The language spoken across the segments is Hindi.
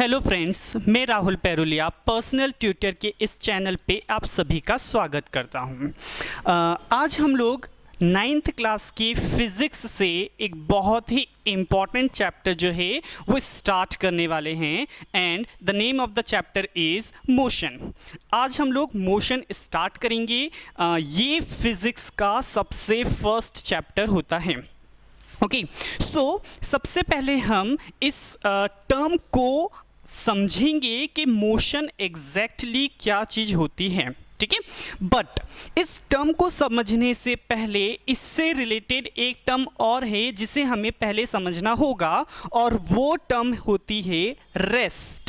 हेलो फ्रेंड्स, मैं राहुल पैरुलिया पर्सनल ट्यूटर के इस चैनल पे आप सभी का स्वागत करता हूँ। आज हम लोग 9th क्लास की फिज़िक्स से एक बहुत ही इम्पॉर्टेंट चैप्टर जो है वो स्टार्ट करने वाले हैं and the name of the chapter is motion. आज हम लोग मोशन स्टार्ट करेंगे। ये फिज़िक्स का सबसे फर्स्ट चैप्टर होता है। ओके, सो सबसे पहले हम इस टर्म को समझेंगे कि मोशन एग्जैक्टली क्या चीज़ होती है, ठीक है। बट इस टर्म को समझने से पहले इससे रिलेटेड एक टर्म और है जिसे हमें पहले समझना होगा और वो टर्म होती है रेस्ट।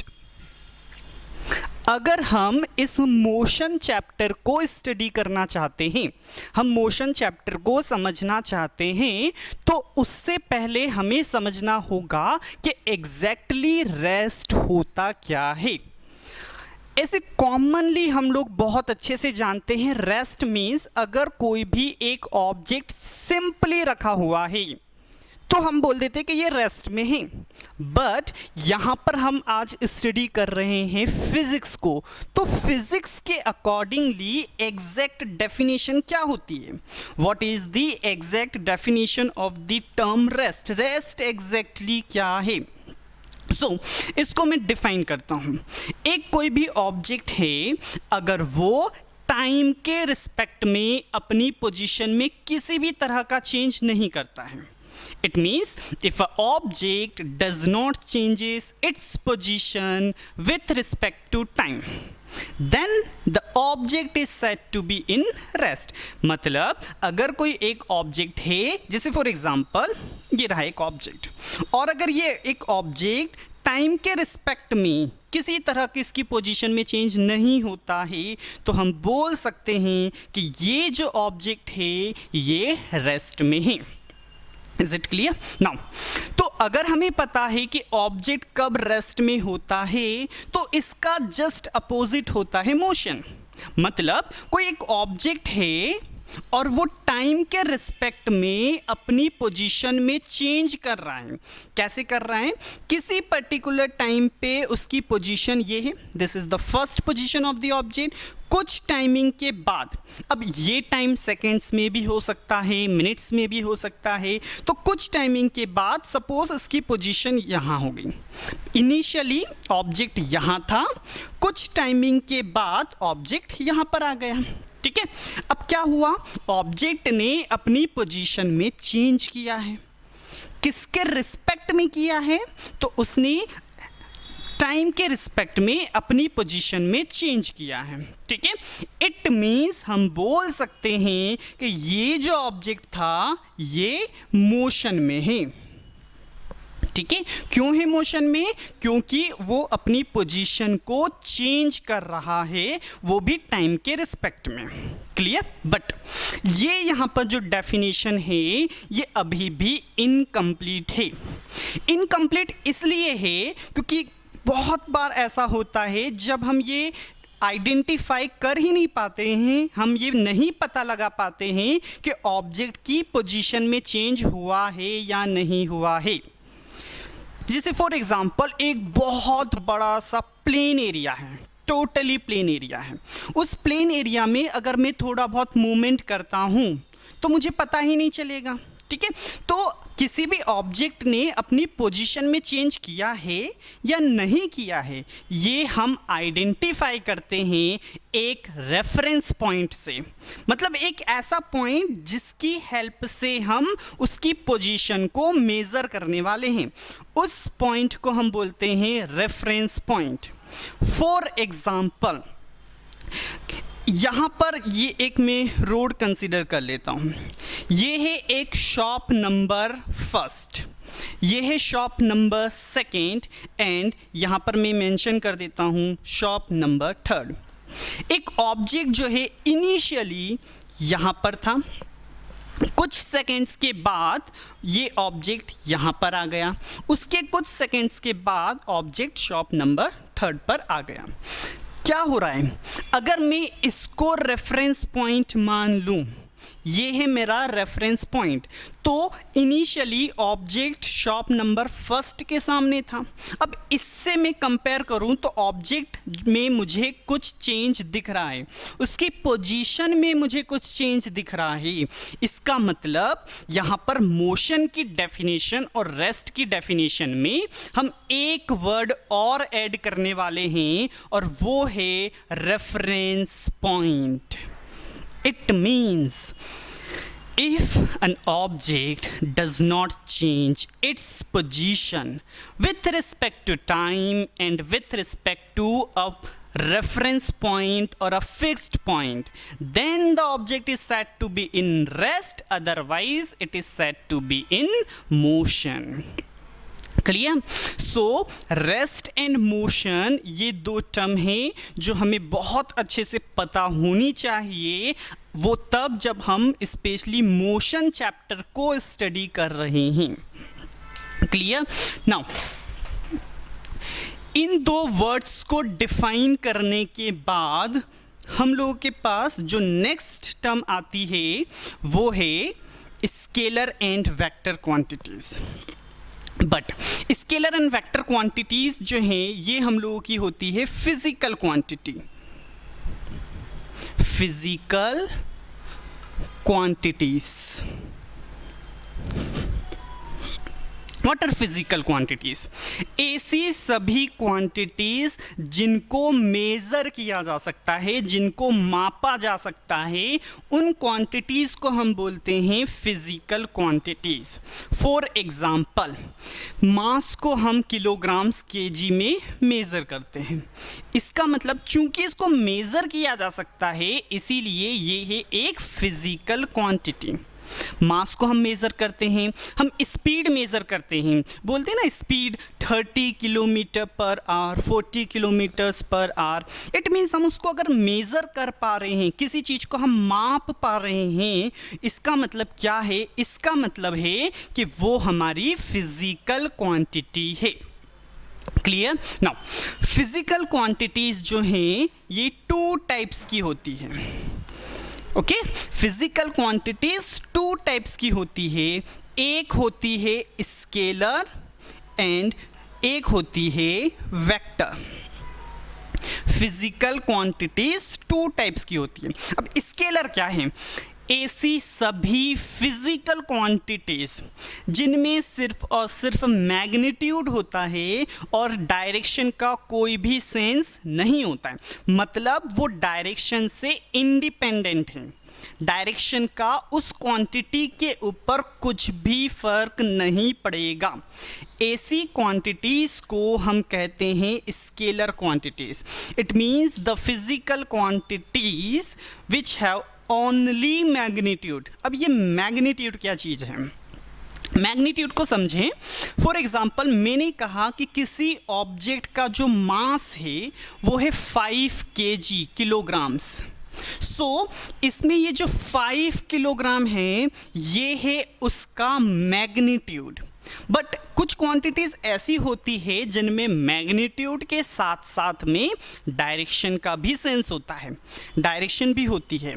अगर हम इस मोशन चैप्टर को स्टडी करना चाहते हैं, हम मोशन चैप्टर को समझना चाहते हैं, तो उससे पहले हमें समझना होगा कि एग्जैक्टली रेस्ट होता क्या है। ऐसे कॉमनली हम लोग बहुत अच्छे से जानते हैं रेस्ट मीन्स अगर कोई भी एक ऑब्जेक्ट सिंपली रखा हुआ है तो हम बोल देते हैं कि ये रेस्ट में है। बट यहाँ पर हम आज स्टडी कर रहे हैं फिजिक्स को, तो फिजिक्स के अकॉर्डिंगली एग्जैक्ट डेफिनेशन क्या होती है, what is the exact definition of the term rest. Rest exactly क्या है? इसको मैं डिफाइन करता हूँ। एक कोई भी ऑब्जेक्ट है, अगर वो टाइम के रिस्पेक्ट में अपनी पोजीशन में किसी भी तरह का चेंज नहीं करता है, it means if an object does not changes its position with respect to time, then the object is said to be in rest। मतलब अगर कोई एक ऑब्जेक्ट है, जैसे फॉर एग्जांपल ये रहा एक ऑब्जेक्ट, और अगर ये एक ऑब्जेक्ट टाइम के रिस्पेक्ट में किसी तरह की इसकी पोजीशन में चेंज नहीं होता है, तो हम बोल सकते हैं कि ये जो ऑब्जेक्ट है ये रेस्ट में है। Is it clear now? तो अगर हमें पता है कि ऑब्जेक्ट कब रेस्ट में होता है, तो इसका जस्ट अपोजिट होता है मोशन। मतलब कोई एक ऑब्जेक्ट है और वो टाइम के रिस्पेक्ट में अपनी पोजीशन में चेंज कर रहा है। कैसे कर रहा है? किसी पर्टिकुलर टाइम पे उसकी पोजीशन ये है, this is the first position of the object. कुछ टाइमिंग के बाद, अब ये टाइम सेकेंड्स में भी हो सकता है, मिनट्स में भी हो सकता है, तो कुछ टाइमिंग के बाद सपोज इसकी पोजीशन यहाँ हो गई। इनिशियली ऑब्जेक्ट यहाँ था, कुछ टाइमिंग के बाद ऑब्जेक्ट यहाँ पर आ गया, ठीक है। अब क्या हुआ? ऑब्जेक्ट ने अपनी पोजीशन में चेंज किया है। किसके रिस्पेक्ट में किया है? तो उसने टाइम के रिस्पेक्ट में अपनी पोजीशन में चेंज किया है, ठीक है। इट मीन्स हम बोल सकते हैं कि ये जो ऑब्जेक्ट था ये मोशन में है, ठीक है। क्यों है मोशन में? क्योंकि वो अपनी पोजीशन को चेंज कर रहा है, वो भी टाइम के रिस्पेक्ट में। क्लियर? बट ये यहाँ पर जो डेफिनेशन है ये अभी भी इनकम्प्लीट है। इनकम्प्लीट इसलिए है क्योंकि बहुत बार ऐसा होता है जब हम ये आइडेंटिफाई कर ही नहीं पाते हैं, हम ये नहीं पता लगा पाते हैं कि ऑब्जेक्ट की पोजीशन में चेंज हुआ है या नहीं हुआ है। जैसे फॉर एग्जांपल एक बहुत बड़ा सा प्लेन एरिया है, टोटली प्लेन एरिया है। उस प्लेन एरिया में अगर मैं थोड़ा बहुत मूवमेंट करता हूँ तो मुझे पता ही नहीं चलेगा, ठीक है। तो किसी भी ऑब्जेक्ट ने अपनी पोजीशन में चेंज किया है या नहीं किया है, ये हम आइडेंटिफाई करते हैं एक रेफरेंस पॉइंट से। मतलब एक ऐसा पॉइंट जिसकी हेल्प से हम उसकी पोजीशन को मेज़र करने वाले हैं, उस पॉइंट को हम बोलते हैं रेफरेंस पॉइंट। फॉर एग्जाम्पल यहाँ पर ये एक मैं रोड कंसीडर कर लेता हूँ। ये है एक शॉप नंबर फर्स्ट, ये है शॉप नंबर सेकेंड, एंड यहाँ पर मैं मेंशन कर देता हूँ शॉप नंबर थर्ड। एक ऑब्जेक्ट जो है इनिशियली यहाँ पर था, कुछ सेकेंड्स के बाद ये ऑब्जेक्ट यहाँ पर आ गया, उसके कुछ सेकेंड्स के बाद ऑब्जेक्ट शॉप नंबर थर्ड पर आ गया। क्या हो रहा है? अगर मैं इसको रेफरेंस पॉइंट मान लूँ ये है मेरा रेफरेंस पॉइंट। तो initially object shop number first के सामने था। अब इससे मैं कंपेयर करूं तो ऑब्जेक्ट में मुझे कुछ चेंज दिख रहा है, उसकी पोजीशन में मुझे कुछ चेंज दिख रहा है। इसका मतलब यहाँ पर मोशन की डेफिनेशन और रेस्ट की डेफिनेशन में हम एक वर्ड और ऐड करने वाले हैं और वो है reference point. It means if an object does not change its position with respect to time and with respect to a reference point or a fixed point, then the object is said to be in rest, otherwise it is said to be in motion. Clear? So rest and motion ये दो टर्म हैं जो हमें बहुत अच्छे से पता होनी चाहिए, वो तब जब हम स्पेशली मोशन चैप्टर को स्टडी कर रहे हैं। क्लियर? नाउ इन दो वर्ड्स को डिफाइन करने के बाद हम लोगों के पास जो नेक्स्ट टर्म आती है वो है scalar and vector quantities. But scalar and vector quantities जो हैं ये हम लोगों की होती है physical quantity. Physical quantities, what are physical quantities? ऐसी सभी क्वांटिटीज जिनको मेजर किया जा सकता है, जिनको मापा जा सकता है, उन क्वांटिटीज को हम बोलते हैं फिजिकल क्वांटिटीज। फॉर एग्जाम्पल, मास को हम किलोग्राम्स केजी में मेजर करते हैं। इसका मतलब चूंकि इसको मेजर किया जा सकता है इसीलिए ये है एक फिजिकल क्वांटिटी। मास को हम मेज़र करते हैं, हम स्पीड मेज़र करते हैं, बोलते हैं ना speed 30 kilometre per hour, 40 kilometres per hour. It means हम उसको अगर मेज़र कर पा रहे हैं, किसी चीज़ को हम माप पा रहे हैं, इसका मतलब क्या है? इसका मतलब है कि वो हमारी फिजिकल क्वांटिटी है। क्लियर? नाउ फिजिकल क्वांटिटीज़ जो हैं ये टू टाइप्स की होती हैं। Okay, physical quantities two types की होती है। एक होती है स्केलर एंड एक होती है vector. Physical quantities two types की होती है। अब स्केलर क्या है? ऐसी सभी फिजिकल क्वांटिटीज जिनमें सिर्फ और सिर्फ मैग्नीट्यूड होता है और डायरेक्शन का कोई भी सेंस नहीं होता है, मतलब वो डायरेक्शन से इंडिपेंडेंट है, डायरेक्शन का उस क्वांटिटी के ऊपर कुछ भी फर्क नहीं पड़ेगा। ऐसी क्वांटिटीज को हम कहते हैं scalar quantities. It means the physical quantities which have only magnitude. अब ये मैग्नीट्यूड क्या चीज़ है? मैग्नीट्यूड को समझें। फॉर एग्जाम्पल, मैंने कहा कि किसी ऑब्जेक्ट का जो मास है वो है 5 kg, किलोग्राम्स। सो इसमें ये जो 5 किलोग्राम है ये है उसका मैग्नीट्यूड। बट कुछ क्वांटिटीज ऐसी होती है जिनमें मैग्नीट्यूड के साथ साथ में डायरेक्शन का भी सेंस होता है, डायरेक्शन भी होती है।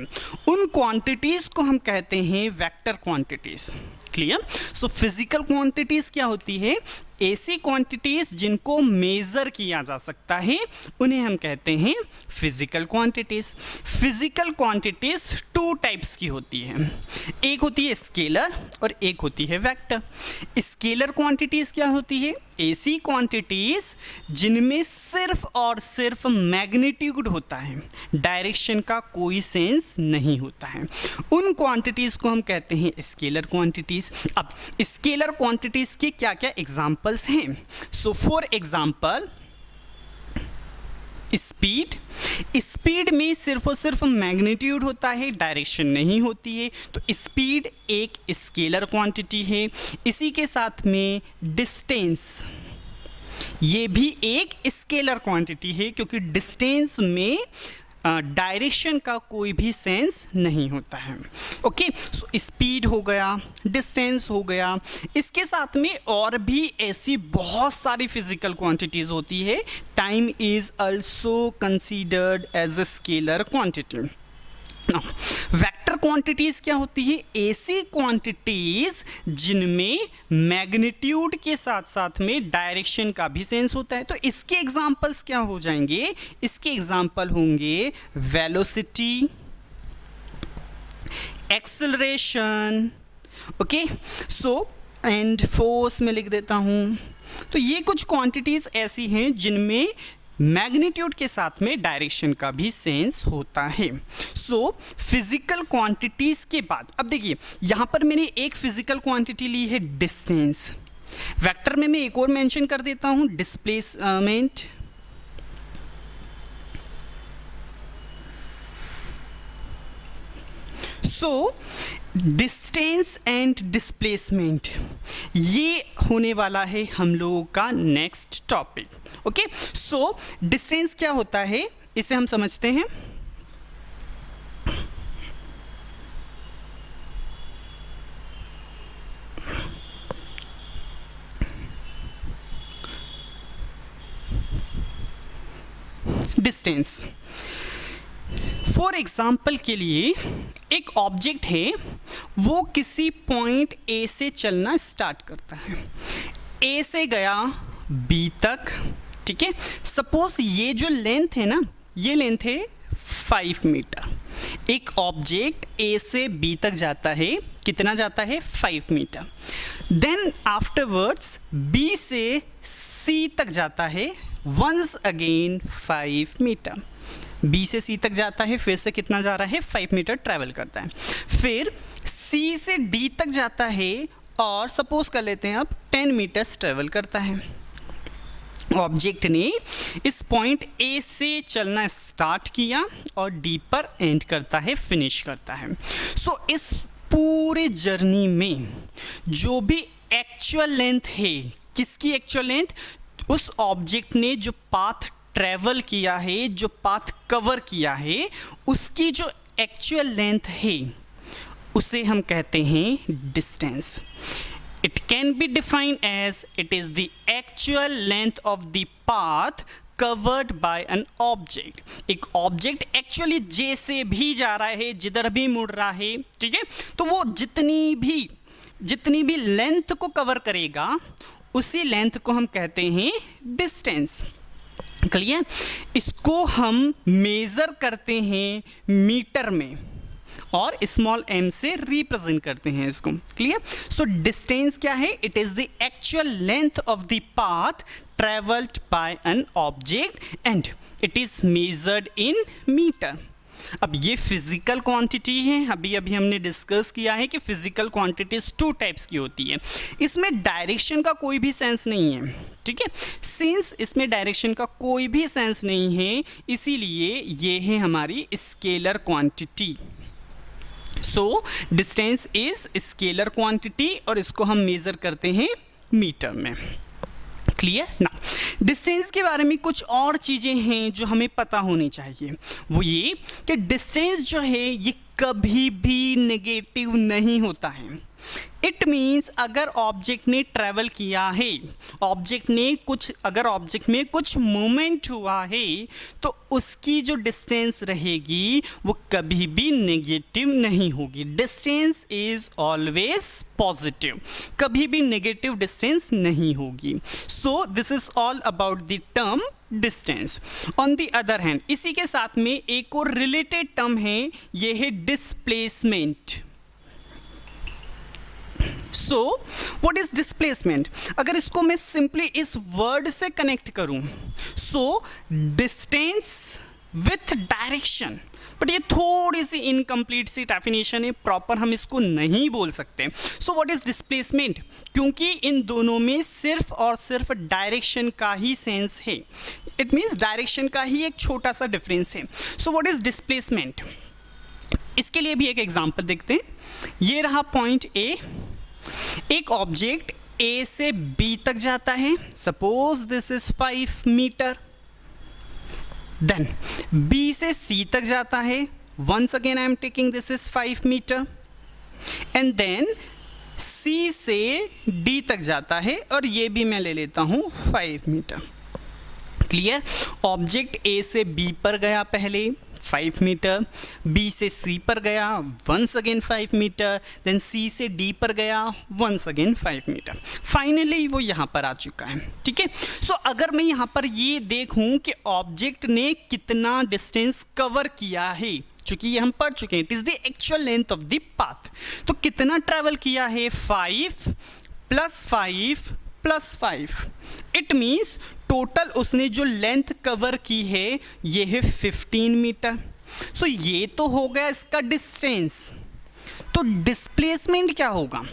उन क्वांटिटीज को हम कहते हैं vector quantities. Clear? So physical quantities क्या होती है? ऐसी क्वांटिटीज जिनको मेजर किया जा सकता है उन्हें हम कहते हैं physical quantities. Physical quantities two types की होती है, एक होती है स्केलर और एक होती है वेक्टर। स्केलर क्वांटिटीज क्या होती है? ऐसी क्वांटिटीज जिनमें सिर्फ और सिर्फ मैग्नीट्यूड होता है, डायरेक्शन का कोई सेंस नहीं होता है, उन क्वांटिटीज को हम कहते हैं स्केलर क्वांटिटीज। अब स्केलर क्वांटिटीज के क्या क्या एग्जांपल्स हैं? So for example, speed. Speed में सिर्फ और सिर्फ मैग्नीट्यूड होता है, डायरेक्शन नहीं होती है, तो स्पीड एक स्केलर क्वांटिटी है। इसी के साथ में डिस्टेंस, ये भी एक स्केलर क्वांटिटी है क्योंकि डिस्टेंस में डायरेक्शन का कोई भी सेंस नहीं होता है। ओके, सो स्पीड हो गया, डिस्टेंस हो गया, इसके साथ में और भी ऐसी बहुत सारी फिजिकल क्वांटिटीज होती है। Time is also considered as a scalar quantity. Vector quantities क्या होती है? ऐसी क्वांटिटीज जिनमें मैग्नीट्यूड के साथ साथ में डायरेक्शन का भी सेंस होता है। तो इसके एग्जांपल्स क्या हो जाएंगे? इसके एग्जांपल होंगे velocity, acceleration, okay, so and force में लिख देता हूं। तो ये कुछ क्वांटिटीज ऐसी हैं जिनमें मैग्नीट्यूड के साथ में डायरेक्शन का भी सेंस होता है। सो फिजिकल क्वांटिटीज के बाद अब देखिए यहां पर मैंने एक फिजिकल क्वांटिटी ली है डिस्टेंस। वेक्टर में मैं एक और मेंशन कर देता हूं displacement. So distance and displacement ये होने वाला है हम लोगों का नेक्स्ट टॉपिक। ओके, सो डिस्टेंस क्या होता है इसे हम समझते हैं। डिस्टेंस फॉर एग्जाम्पल के लिए एक ऑब्जेक्ट है, वो किसी पॉइंट ए से चलना स्टार्ट करता है, ए से गया बी तक, ठीक है। सपोज ये जो लेंथ है ना, ये लेंथ है 5 मीटर। एक ऑब्जेक्ट ए से बी तक जाता है, कितना जाता है? 5 मीटर। देन आफ्टरवर्ड्स बी से सी तक जाता है, वंस अगेन 5 मीटर। बी से सी तक जाता है, फिर से कितना जा रहा है? 5 मीटर ट्रैवल करता है। फिर सी से डी तक जाता है और सपोज कर लेते हैं अब 10 मीटर्स ट्रैवल करता है। ऑब्जेक्ट ने इस पॉइंट ए से चलना स्टार्ट किया और डी पर एंड करता है, फिनिश करता है। सो इस पूरे जर्नी में जो भी एक्चुअल लेंथ है, किसकी एक्चुअल लेंथ? उस ऑब्जेक्ट ने जो पाथ ट्रैवल किया है, जो पाथ कवर किया है, उसकी जो एक्चुअल लेंथ है उसे हम कहते हैं distance. It can be defined as it is the actual length of the path covered by an object. एक ऑब्जेक्ट एक्चुअली जैसे भी जा रहा है, जिधर भी मुड़ रहा है, ठीक है, तो वो जितनी भी लेंथ को कवर करेगा उसी लेंथ को हम कहते हैं डिस्टेंस। क्लियर? इसको हम मेजर करते हैं मीटर में और स्मॉल m से रिप्रेजेंट करते हैं इसको। क्लियर? सो डिस्टेंस क्या है? It is the actual length of the path travelled by an object and it is measured in metre. अब ये फिजिकल क्वांटिटी है। अभी हमने डिस्कस किया है कि फिजिकल क्वांटिटीज 2 टाइप्स की होती है। इसमें डायरेक्शन का कोई भी सेंस नहीं है, ठीक है। सिंस इसमें डायरेक्शन का कोई भी सेंस नहीं है, इसीलिए ये है हमारी scalar quantity. So distance is scalar quantity और इसको हम मेजर करते हैं मीटर में। क्लियर ना? डिस्टेंस के बारे में कुछ और चीज़ें हैं जो हमें पता होनी चाहिए। वो ये कि डिस्टेंस जो है ये कभी भी नेगेटिव नहीं होता है। इट मीन्स अगर ऑब्जेक्ट ने ट्रैवल किया है, अगर ऑब्जेक्ट में कुछ मूवमेंट हुआ है, तो उसकी जो डिस्टेंस रहेगी वो कभी भी नेगेटिव नहीं होगी। डिस्टेंस इज ऑलवेज पॉजिटिव, कभी भी नेगेटिव डिस्टेंस नहीं होगी। सो this is all about the term distance. On the other hand इसी के साथ में एक और रिलेटेड टर्म है, ये है displacement. So what is displacement? अगर इसको मैं सिंपली इस वर्ड से कनेक्ट करूं, so distance with direction, but ये थोड़ी सी इनकम्प्लीट सी डेफिनेशन है, प्रॉपर हम इसको नहीं बोल सकते। So what is displacement? क्योंकि इन दोनों में सिर्फ और सिर्फ डायरेक्शन का ही सेंस है। इट मीन्स डायरेक्शन का ही एक छोटा सा डिफरेंस है। So what is displacement? इसके लिए भी एक एग्जांपल देखते हैं। ये रहा पॉइंट ए, एक ऑब्जेक्ट ए से बी तक जाता है, suppose this is 5 meter. Then B से सी तक जाता है, once again I am taking this is 5 meter. And then C से डी तक जाता है और ये भी मैं ले लेता हूं 5 मीटर। क्लियर? ऑब्जेक्ट ए से बी पर गया पहले 5 मीटर, बी से सी पर गया once again 5 meter, then C से डी पर गया वंस अगेन 5 मीटर, फाइनली वो यहाँ पर आ चुका है। ठीक है, सो अगर मैं यहाँ पर ये देखूँ कि ऑब्जेक्ट ने कितना डिस्टेंस कवर किया है, चूंकि ये हम पढ़ चुके हैं, it is the actual length of the path, तो कितना ट्रेवल किया है 5 + 5 + 5, इट मीन्स टोटल उसने जो लेंथ कवर की है ये है 15 मीटर। सो ये तो हो गया इसका डिस्टेंस, तो डिस्प्लेसमेंट क्या होगा?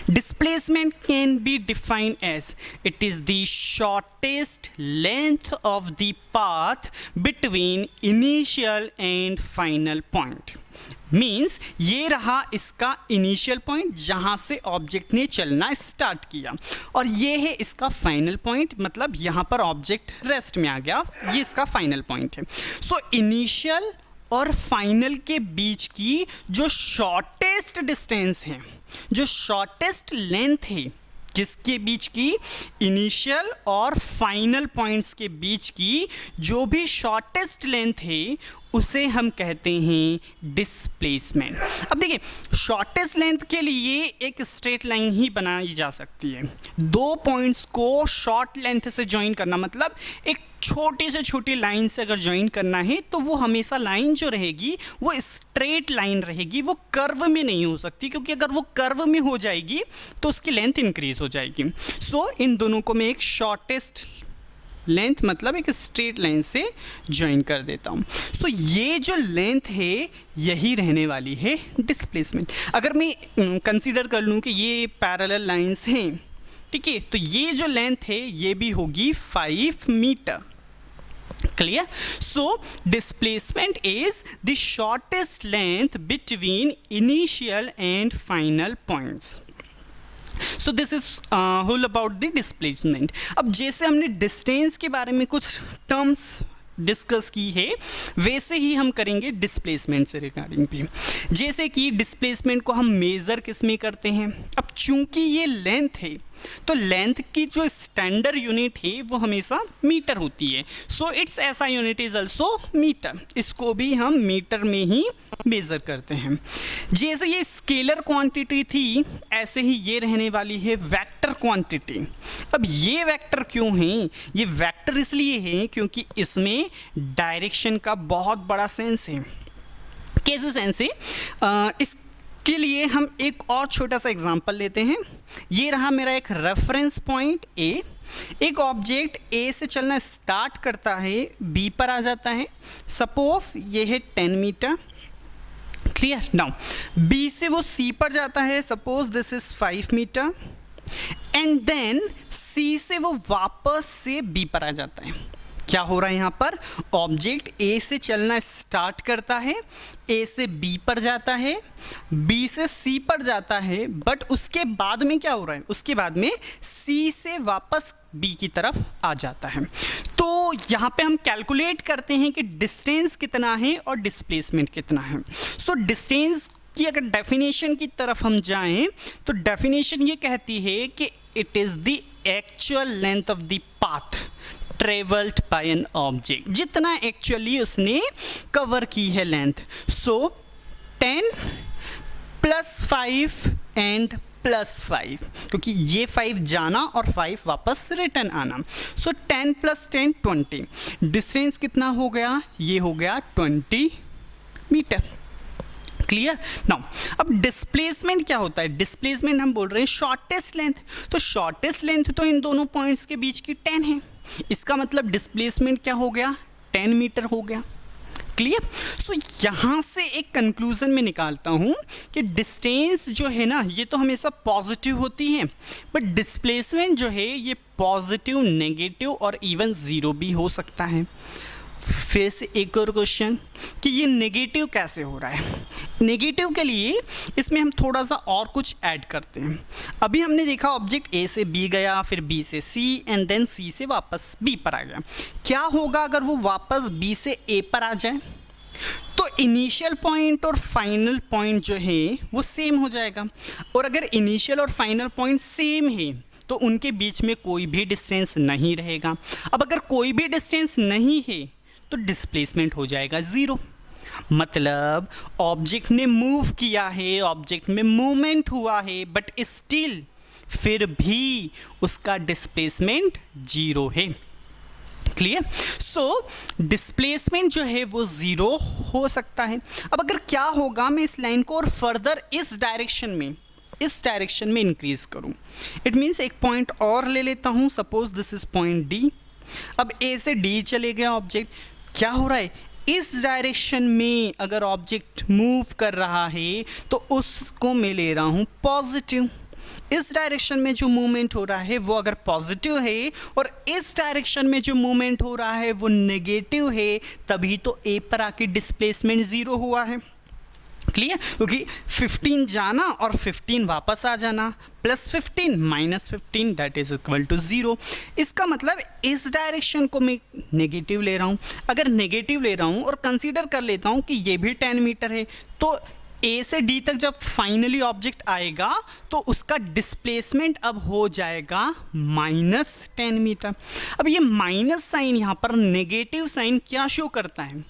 Displacement can be defined as it is the shortest length of the path between initial and final point. Means ये रहा इसका इनिशियल पॉइंट जहाँ से ऑब्जेक्ट ने चलना स्टार्ट किया, और ये है इसका फाइनल पॉइंट, मतलब यहाँ पर ऑब्जेक्ट रेस्ट में आ गया, ये इसका फाइनल पॉइंट है। सो इनिशियल और फाइनल के बीच की जो शॉर्टेस्ट डिस्टेंस है, जो शॉर्टेस्ट लेंथ है, किसके बीच की? इनिशियल और फाइनल पॉइंट्स के बीच की जो भी शॉर्टेस्ट लेंथ है उसे हम कहते हैं डिस्प्लेसमेंट। अब देखिए, शॉर्टेस्ट लेंथ के लिए एक स्ट्रेट लाइन ही बनाई जा सकती है। दो पॉइंट्स को शॉर्ट लेंथ से ज्वाइन करना, मतलब एक छोटी से छोटी लाइन से अगर ज्वाइन करना है तो वो हमेशा लाइन जो रहेगी वो स्ट्रेट लाइन रहेगी, वो कर्व में नहीं हो सकती, क्योंकि अगर वो कर्व में हो जाएगी तो उसकी लेंथ इंक्रीज हो जाएगी। सो इन दोनों को मैं एक शॉर्टेस्ट लेंथ मतलब एक स्ट्रेट लाइन से ज्वाइन कर देता हूँ। सो ये जो लेंथ है यही रहने वाली है डिस्प्लेसमेंट। अगर मैं कंसीडर कर लूँ कि ये पैरेलल लाइंस हैं, ठीक है, तो ये जो लेंथ है ये भी होगी 5 metre. Clear? So displacement is the shortest length between initial and final points. So this is whole about the displacement. अब जैसे हमने डिस्टेंस के बारे में कुछ टर्म्स डिस्कस की है, वैसे ही हम करेंगे डिस्प्लेसमेंट से रिगार्डिंग भी। जैसे कि डिस्प्लेसमेंट को हम मेज़र किस में करते हैं? अब चूंकि ये लेंथ है तो लेंथ की जो स्टैंडर्ड यूनिट है वो हमेशा मीटर होती है। सो इट्स ऐसा यूनिट इज ऑल्सो मीटर, इसको भी हम मीटर में ही मेज़र करते हैं। जैसे ये स्केलर क्वांटिटी थी, ऐसे ही ये रहने वाली है वेक्टर क्वांटिटी। अब ये वेक्टर क्यों है? ये वेक्टर इसलिए है क्योंकि इसमें डायरेक्शन का बहुत बड़ा सेंस है। कैसे सेंस है? इसके लिए हम एक और छोटा सा एग्जांपल लेते हैं। ये रहा मेरा एक रेफरेंस पॉइंट ए, एक ऑब्जेक्ट ए से चलना स्टार्ट करता है, बी पर आ जाता है। सपोज ये है 10 मीटर। क्लियर? नाउ बी से वो सी पर जाता है, suppose this is 5 meter, and then C से वो वापस से बी पर आ जाता है। क्या हो रहा है यहाँ पर? ऑब्जेक्ट ए से चलना स्टार्ट करता है, ए से बी पर जाता है, बी से सी पर जाता है, बट उसके बाद में क्या हो रहा है? उसके बाद में सी से वापस बी की तरफ आ जाता है। तो यहाँ पे हम कैलकुलेट करते हैं कि डिस्टेंस कितना है और डिस्प्लेसमेंट कितना है। सो डिस्टेंस की अगर डेफिनेशन की तरफ हम जाएं तो डेफिनेशन ये कहती है कि it is the actual length of the path travelled by an object, जितना एक्चुअली उसने कवर की है लेंथ। सो 10 + 5 एंड +5, क्योंकि ये 5 जाना और 5 वापस रिटर्न आना। सो 10 + 10 20। डिस्टेंस कितना हो गया? ये हो गया 20 मीटर। क्लियर? नाउ अब डिस्प्लेसमेंट क्या होता है? डिस्प्लेसमेंट हम बोल रहे हैं शॉर्टेस्ट लेंथ, तो शॉर्टेस्ट लेंथ तो इन दोनों पॉइंट्स के बीच की 10 है। इसका मतलब डिस्प्लेसमेंट क्या हो गया? 10 मीटर हो गया। क्लियर? सो यहाँ से एक कंक्लूजन में निकालता हूँ कि डिस्टेंस जो है ना, ये तो हमेशा पॉजिटिव होती है, बट डिस्प्लेसमेंट जो है ये पॉजिटिव, नेगेटिव और इवन ज़ीरो भी हो सकता है। फिर से एक और क्वेश्चन कि ये नेगेटिव कैसे हो रहा है? नेगेटिव के लिए इसमें हम थोड़ा सा और कुछ ऐड करते हैं। अभी हमने देखा ऑब्जेक्ट ए से बी गया, फिर बी से सी, एंड देन सी से वापस बी पर आ गया। क्या होगा अगर वो वापस बी से ए पर आ जाए? तो इनिशियल पॉइंट और फाइनल पॉइंट जो है वो सेम हो जाएगा, और अगर इनिशियल और फाइनल पॉइंट सेम है तो उनके बीच में कोई भी डिस्टेंस नहीं रहेगा। अब अगर कोई भी डिस्टेंस नहीं है तो डिस्प्लेसमेंट हो जाएगा 0। मतलब ऑब्जेक्ट ने मूव किया है, ऑब्जेक्ट में मूवमेंट हुआ है, बट स्टिल फिर भी उसका डिस्प्लेसमेंट 0 है। क्लियर? सो डिस्प्लेसमेंट जो है वो 0 हो सकता है। अब अगर क्या होगा, मैं इस लाइन को और फर्दर इस डायरेक्शन में इंक्रीज करूं, इट मीन्स एक पॉइंट और ले लेता हूं, suppose this is point D. अब ए से डी चले गया ऑब्जेक्ट, क्या हो रहा है, इस डायरेक्शन में अगर ऑब्जेक्ट मूव कर रहा है तो उसको मैं ले रहा हूं पॉजिटिव। इस डायरेक्शन में जो मूवमेंट हो रहा है वो अगर पॉजिटिव है और इस डायरेक्शन में जो मूवमेंट हो रहा है वो नेगेटिव है, तभी तो ए पर आके डिस्प्लेसमेंट 0 हुआ है। क्लियर? क्योंकि 15 जाना और 15 वापस आ जाना, +15 -15 दैट इज इक्वल टू 0। इसका मतलब इस डायरेक्शन को मैं नेगेटिव ले रहा हूँ। अगर नेगेटिव ले रहा हूँ और कंसीडर कर लेता हूँ कि ये भी 10 मीटर है, तो ए से डी तक जब फाइनली ऑब्जेक्ट आएगा तो उसका डिस्प्लेसमेंट अब हो जाएगा -10 मीटर। अब ये माइनस साइन यहाँ पर नेगेटिव साइन क्या शो करता है?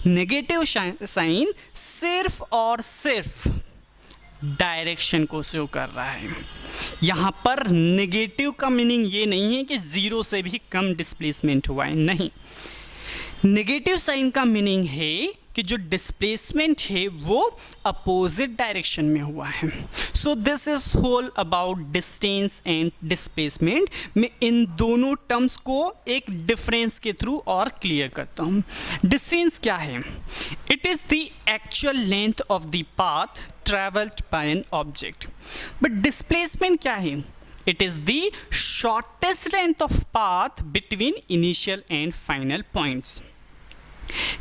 नेगेटिव साइन सिर्फ और सिर्फ डायरेक्शन को शो कर रहा है। यहाँ पर नेगेटिव का मीनिंग ये नहीं है कि 0 से भी कम डिस्प्लेसमेंट हुआ है, नहीं। नेगेटिव साइन का मीनिंग है कि जो डिस्प्लेसमेंट है वो अपोजिट डायरेक्शन में हुआ है। So this is whole about distance and displacement. मैं इन दोनों टर्म्स को एक डिफरेंस के थ्रू और क्लियर करता हूँ। डिस्टेंस क्या है? It is the actual length of the path travelled by an object. But displacement क्या है? It is the shortest length of path between initial and final points.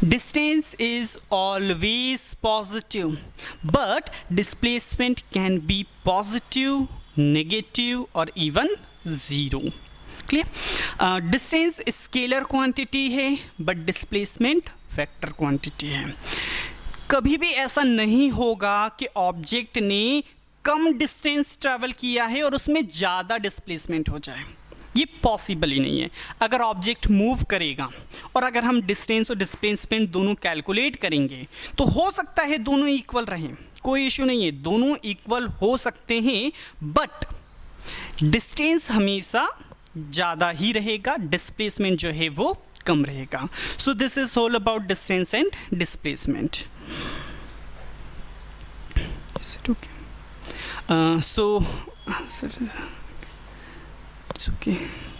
Distance is always positive, but displacement can be positive, negative, or even 0. Clear? Distance scalar quantity है, but displacement वेक्टर क्वांटिटी है। कभी भी ऐसा नहीं होगा कि ऑब्जेक्ट ने कम डिस्टेंस ट्रैवल किया है और उसमें ज़्यादा डिस्प्लेसमेंट हो जाए, ये पॉसिबल ही नहीं है। अगर ऑब्जेक्ट मूव करेगा और अगर हम डिस्टेंस और डिस्प्लेसमेंट दोनों कैलकुलेट करेंगे तो हो सकता है दोनों इक्वल रहें, कोई इश्यू नहीं है, दोनों इक्वल हो सकते हैं, बट डिस्टेंस हमेशा ज़्यादा ही रहेगा, डिस्प्लेसमेंट जो है वो कम रहेगा। सो this is all about distance and displacement. Is it okay? So it's okay.